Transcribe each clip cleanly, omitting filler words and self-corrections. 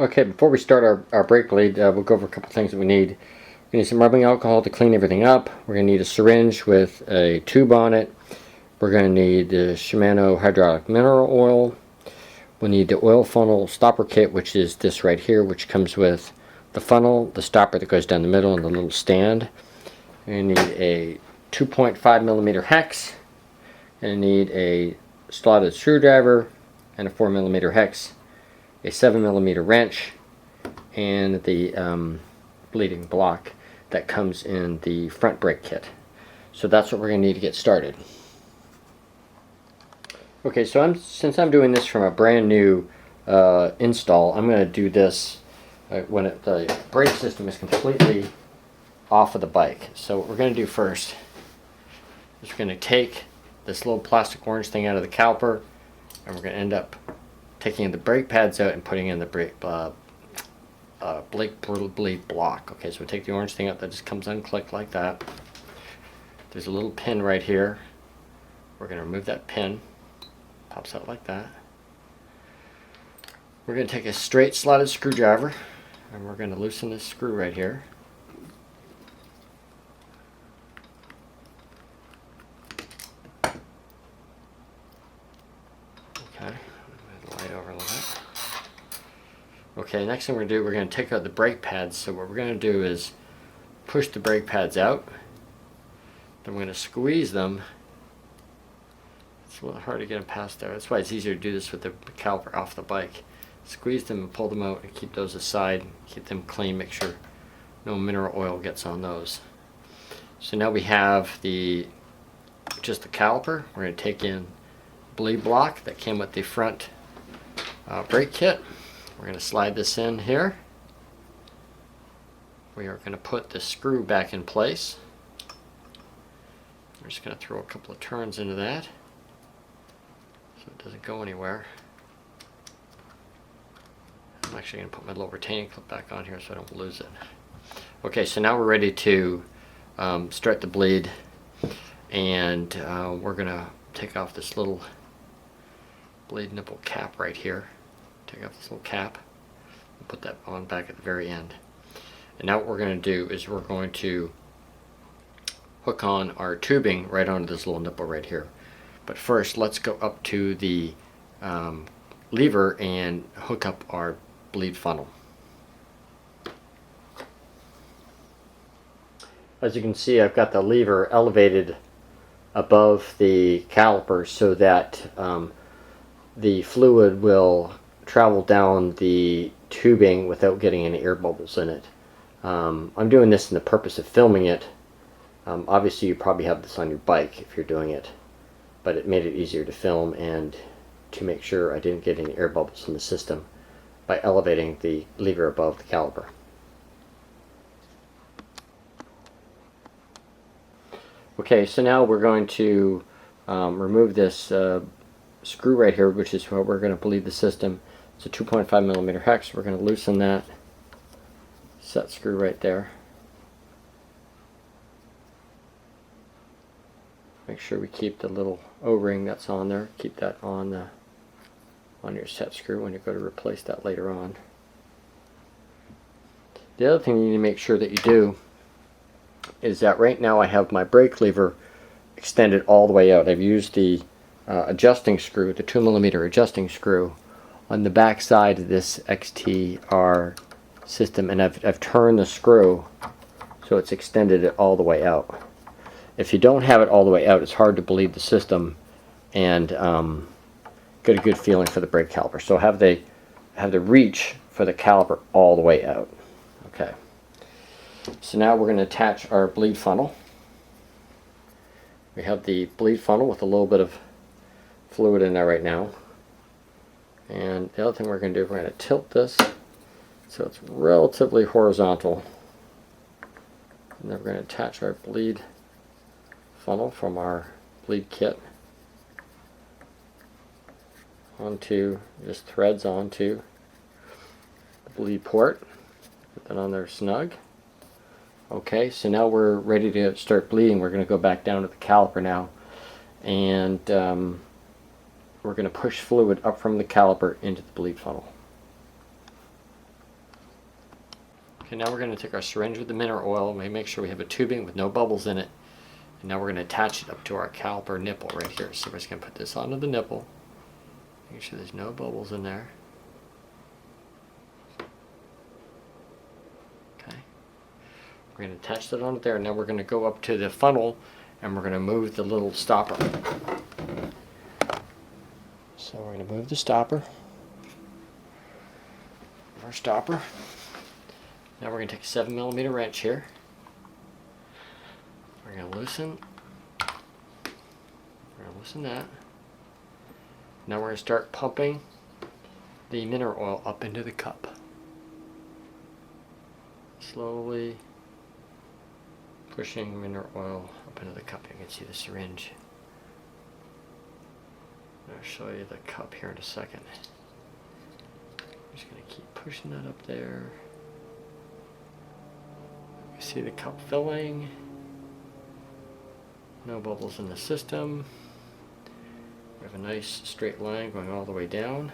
Okay, before we start our brake bleed, we'll go over a couple things that we need. We need some rubbing alcohol to clean everything up. We're going to need a syringe with a tube on it. We're going to need the Shimano hydraulic mineral oil. We'll need the oil funnel stopper kit, which is this right here, which comes with the funnel, the stopper that goes down the middle, and the little stand. We need a 2.5 millimeter hex. And need a slotted screwdriver and a 4 millimeter hex, a 7 millimeter wrench, and the bleeding block that comes in the front brake kit. So that's what we're going to need to get started. Okay, so since I'm doing this from a brand new install, I'm going to do this when the brake system is completely off of the bike. So what we're going to do first is we're going to take this little plastic orange thing out of the caliper, and we're going to end up taking the brake pads out and putting in the brake bleed block. Okay, so we take the orange thing out that just comes unclicked like that. There's a little pin right here. We're going to remove that pin. Pops out like that. We're going to take a straight slotted screwdriver and we're going to loosen this screw right here. Okay, move the light over a little bit. Okay, next thing we're going to do, we're going to take out the brake pads. So what we're going to do is push the brake pads out. Then we're going to squeeze them. It's a little hard to get them past there. That's why it's easier to do this with the caliper off the bike. Squeeze them and pull them out and keep those aside. Keep them clean. Make sure no mineral oil gets on those. So now we have just the caliper. We're going to take in bleed block that came with the front brake kit. We're going to slide this in here. We are going to put the screw back in place. We're just going to throw a couple of turns into that so it doesn't go anywhere. I'm actually going to put my little retaining clip back on here so I don't lose it. Okay, so now we're ready to start the bleed, and we're going to take off this little bleed nipple cap right here. Take off this little cap and put that on back at the very end. And now what we're going to do is we're going to hook on our tubing right onto this little nipple right here. But first, let's go up to the lever and hook up our bleed funnel. As you can see, I've got the lever elevated above the caliper so that the fluid will travel down the tubing without getting any air bubbles in it. I'm doing this in the purpose of filming it. Obviously you probably have this on your bike if you're doing it, but it made it easier to film and to make sure I didn't get any air bubbles in the system by elevating the lever above the caliper. Okay, so now we're going to remove this screw right here, which is where we're going to bleed the system. It's a 2.5 millimeter hex. We're going to loosen that set screw right there. Make sure we keep the little O-ring that's on there. Keep that on your set screw when you go to replace that later on. The other thing you need to make sure that you do is that right now I have my brake lever extended all the way out. I've used the adjusting screw, the 2 millimeter adjusting screw, on the back side of this XTR system, and I've turned the screw so it's extended it all the way out. If you don't have it all the way out, it's hard to bleed the system and get a good feeling for the brake caliper. So have the reach for the caliper all the way out. Okay. So now we're going to attach our bleed funnel. We have the bleed funnel with a little bit of fluid in there right now. And the other thing we're going to do, we're going to tilt this so it's relatively horizontal. And then we're going to attach our bleed funnel from our bleed kit onto, just threads onto the bleed port. Put that on there snug. Okay, so now we're ready to start bleeding. We're going to go back down to the caliper now, and we're going to push fluid up from the caliper into the bleed funnel. Okay, now we're going to take our syringe with the mineral oil and we make sure we have a tubing with no bubbles in it. And now we're going to attach it up to our caliper nipple right here. So we're just going to put this onto the nipple. Make sure there's no bubbles in there. Okay. We're going to attach that onto there. Now we're going to go up to the funnel and we're going to move the little stopper. So we're going to move the stopper. Our stopper. Now we're going to take a 7mm wrench here. We're going to loosen. We're going to loosen that. Now we're going to start pumping the mineral oil up into the cup. Slowly pushing mineral oil up into the cup. You can see the syringe. I'll show you the cup here in a second. I'm just going to keep pushing that up there. You see the cup filling. No bubbles in the system. We have a nice straight line going all the way down.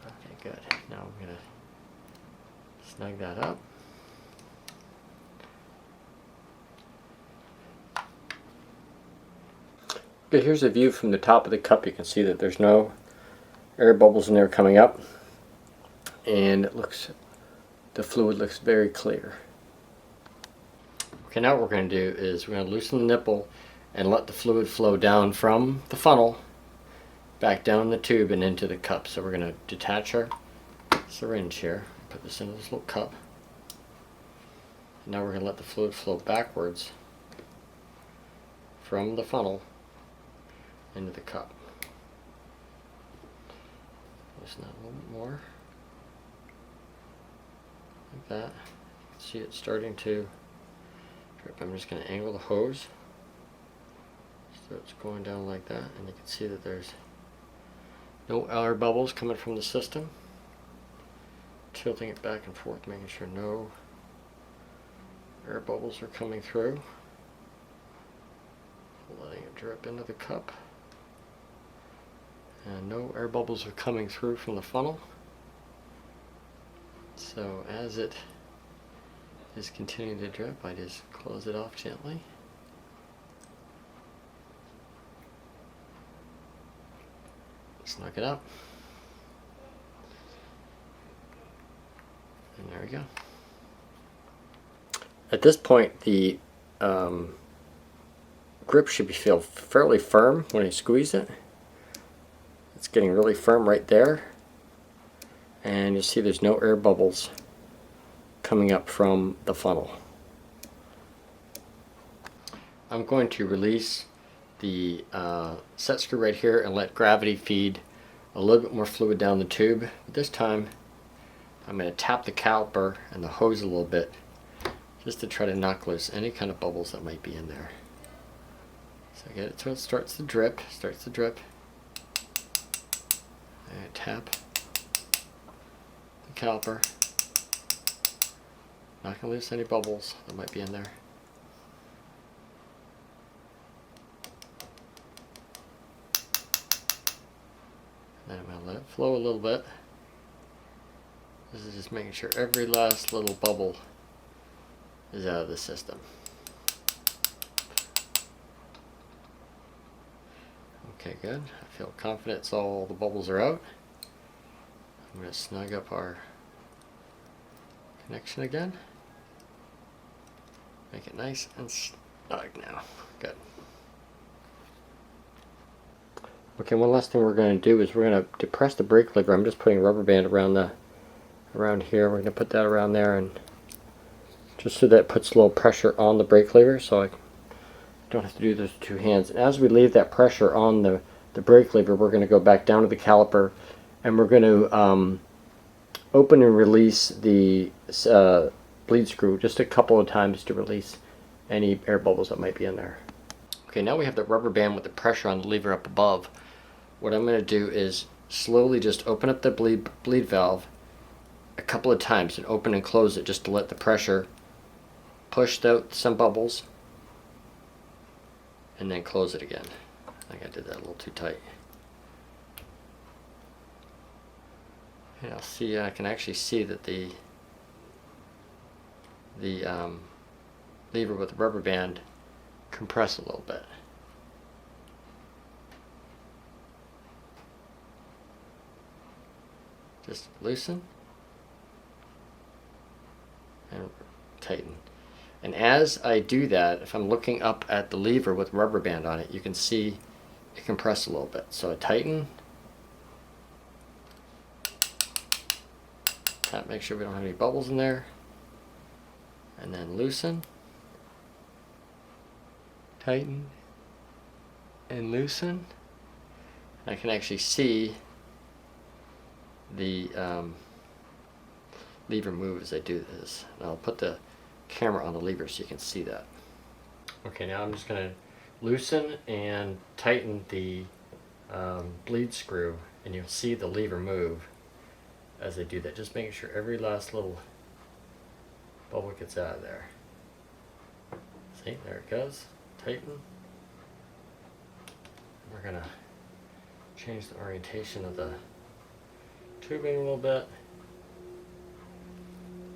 Okay, good. Now I'm going to snug that up. Okay, here's a view from the top of the cup. You can see that there's no air bubbles in there coming up, and it looks, the fluid looks very clear. Okay, now what we're going to do is we're going to loosen the nipple and let the fluid flow down from the funnel back down the tube and into the cup. So we're going to detach our syringe here, put this into this little cup. And now we're going to let the fluid flow backwards from the funnel into the cup. Loosen that a little bit more. Like that. See it starting to drip. I'm just going to angle the hose so it's going down like that, and you can see that there's no air bubbles coming from the system. Tilting it back and forth, making sure no air bubbles are coming through. Letting it drip into the cup. And no air bubbles are coming through from the funnel. So as it is continuing to drip, I just close it off gently. Snug it up. And there we go. At this point, the grip should feel fairly firm when you squeeze it. It's getting really firm right there, and you see there's no air bubbles coming up from the funnel. I'm going to release the set screw right here and let gravity feed a little bit more fluid down the tube. But this time I'm going to tap the caliper and the hose a little bit just to try to knock loose any kind of bubbles that might be in there. So I get it till it starts to drip, and tap the caliper, knocking loose any bubbles that might be in there. Then I'm going to let it flow a little bit. This is just making sure every last little bubble is out of the system. Okay, good. I feel confident so all the bubbles are out. I'm going to snug up our connection again. Make it nice and snug now. Good. Okay, one last thing we're going to do is we're going to depress the brake lever. I'm just putting a rubber band around here. We're going to put that around there, and just so that it puts a little pressure on the brake lever, so I don't have to do those two hands. And as we leave that pressure on the brake lever, we're going to go back down to the caliper, and we're going to open and release the bleed screw just a couple of times to release any air bubbles that might be in there. Okay, now we have the rubber band with the pressure on the lever up above. What I'm going to do is slowly just open up the bleed valve a couple of times and open and close it just to let the pressure push out some bubbles, and then close it again. I think I did that a little too tight. I'll see. I can actually see that the lever with the rubber band compress a little bit. Just loosen and tighten. And as I do that, if I'm looking up at the lever with rubber band on it, you can see it compress a little bit. So I tighten. Tap, make sure we don't have any bubbles in there. And then loosen. Tighten. And loosen. I can actually see the lever move as I do this. And I'll put the camera on the lever so you can see that. Okay, now I'm just going to loosen and tighten the bleed screw, and you'll see the lever move as I do that. Just making sure every last little bubble gets out of there. See, there it goes. Tighten. We're going to change the orientation of the tubing a little bit.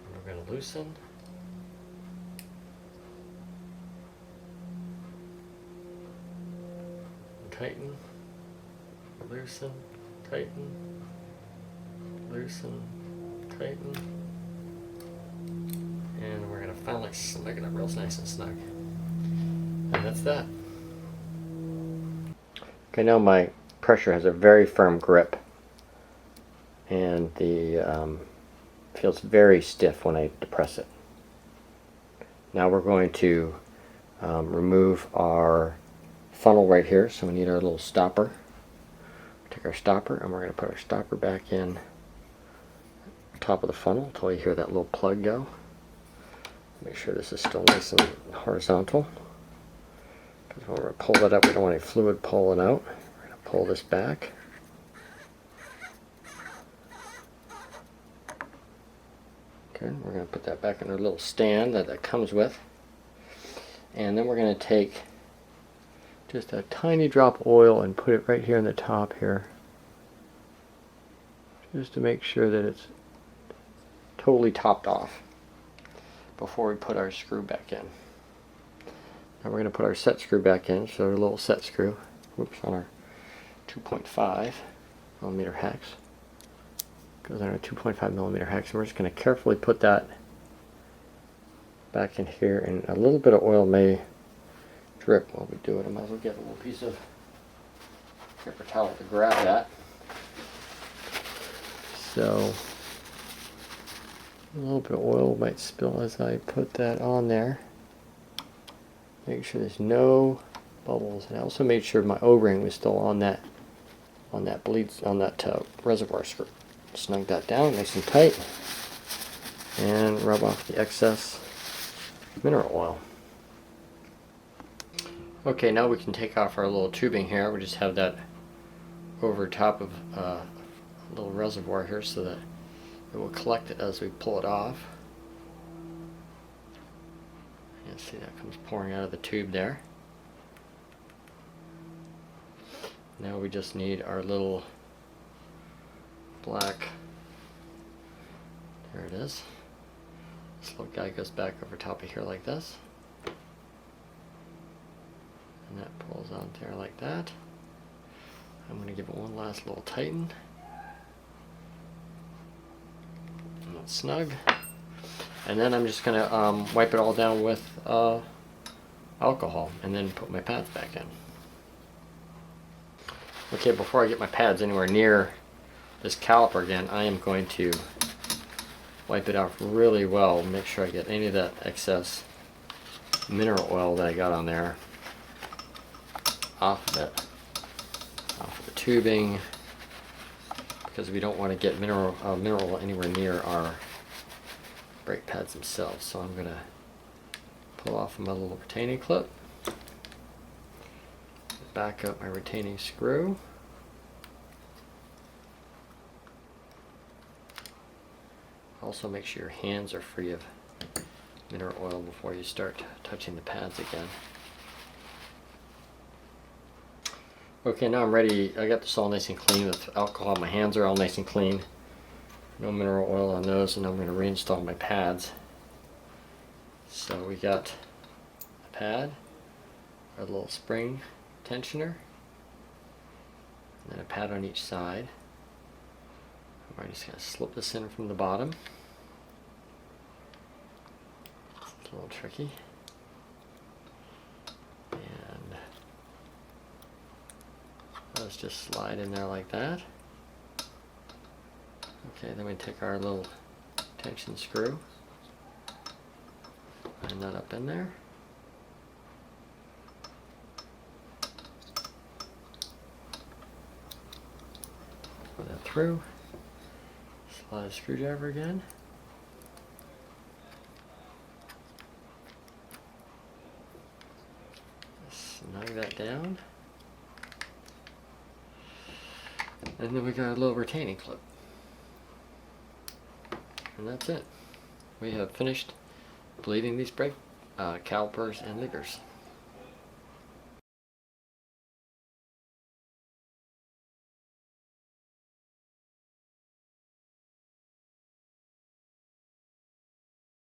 And we're going to loosen. Tighten, loosen, tighten, loosen, tighten, and we're going to finally snug it up real nice and snug. And that's that. Okay, now my pressure has a very firm grip, and the feels very stiff when I depress it. Now we're going to remove our funnel right here, so we need our little stopper. Take our stopper and we're going to put our stopper back in the top of the funnel until you hear that little plug go. Make sure this is still nice and horizontal, because when we pull that up, we don't want any fluid pulling out. We're going to pull this back. Okay, we're going to put that back in our little stand that comes with, and then we're going to take just a tiny drop of oil and put it right here on the top here, just to make sure that it's totally topped off before we put our screw back in. Now we're going to put our set screw back in, so our little set screw, whoops, on our 2.5 millimeter hex, goes on our 2.5 millimeter hex, and we're just going to carefully put that back in here, and a little bit of oil may drip while we do it. I might as well get a little piece of paper towel to grab that. So a little bit of oil might spill as I put that on there. Make sure there's no bubbles, and I also made sure my O-ring was still on that reservoir screw. Snug that down nice and tight, and rub off the excess mineral oil. Okay, now we can take off our little tubing here. We just have that over top of a little reservoir here so that it will collect it as we pull it off. You see that comes pouring out of the tube there. Now we just need our little black, there it is. This little guy goes back over top of here like this. And that pulls on there like that. I'm going to give it one last little tighten. And that's snug. And then I'm just going to wipe it all down with alcohol and then put my pads back in. Okay, before I get my pads anywhere near this caliper again, I am going to wipe it off really well, make sure I get any of that excess mineral oil that I got on there off of the tubing, because we don't want to get mineral anywhere near our brake pads themselves. So I'm going to pull off my little retaining clip, back up my retaining screw, also make sure your hands are free of mineral oil before you start touching the pads again. Okay, now I'm ready. I got this all nice and clean with alcohol. My hands are all nice and clean. no mineral oil on those, and I'm going to reinstall my pads. So we got a pad, a little spring tensioner, and then a pad on each side. I'm just going to slip this in from the bottom. It's a little tricky. And let's just slide in there like that. Okay, then we take our little tension screw, line that up in there. Put that through. Slide a screwdriver again. Snug that down. And then we got a little retaining clip. And that's it. We have finished bleeding these brake calipers and leaders.